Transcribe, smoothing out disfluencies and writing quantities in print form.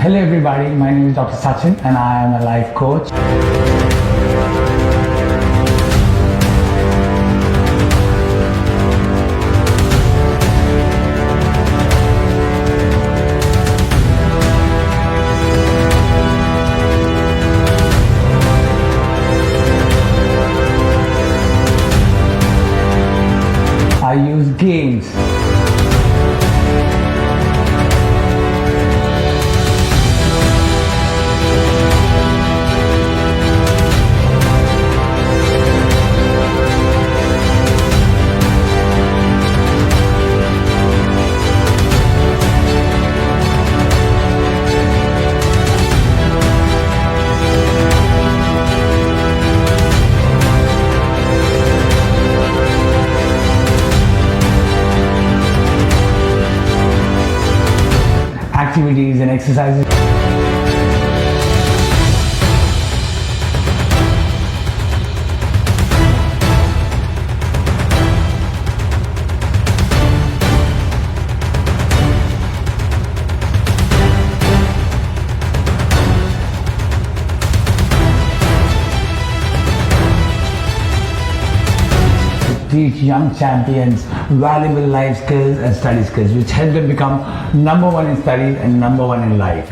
Hello everybody, my name is Dr. Sachin and I am a life coach. I use games. Activities and exercises. Teach young champions valuable life skills and study skills which help them become number one in studies and number one in life.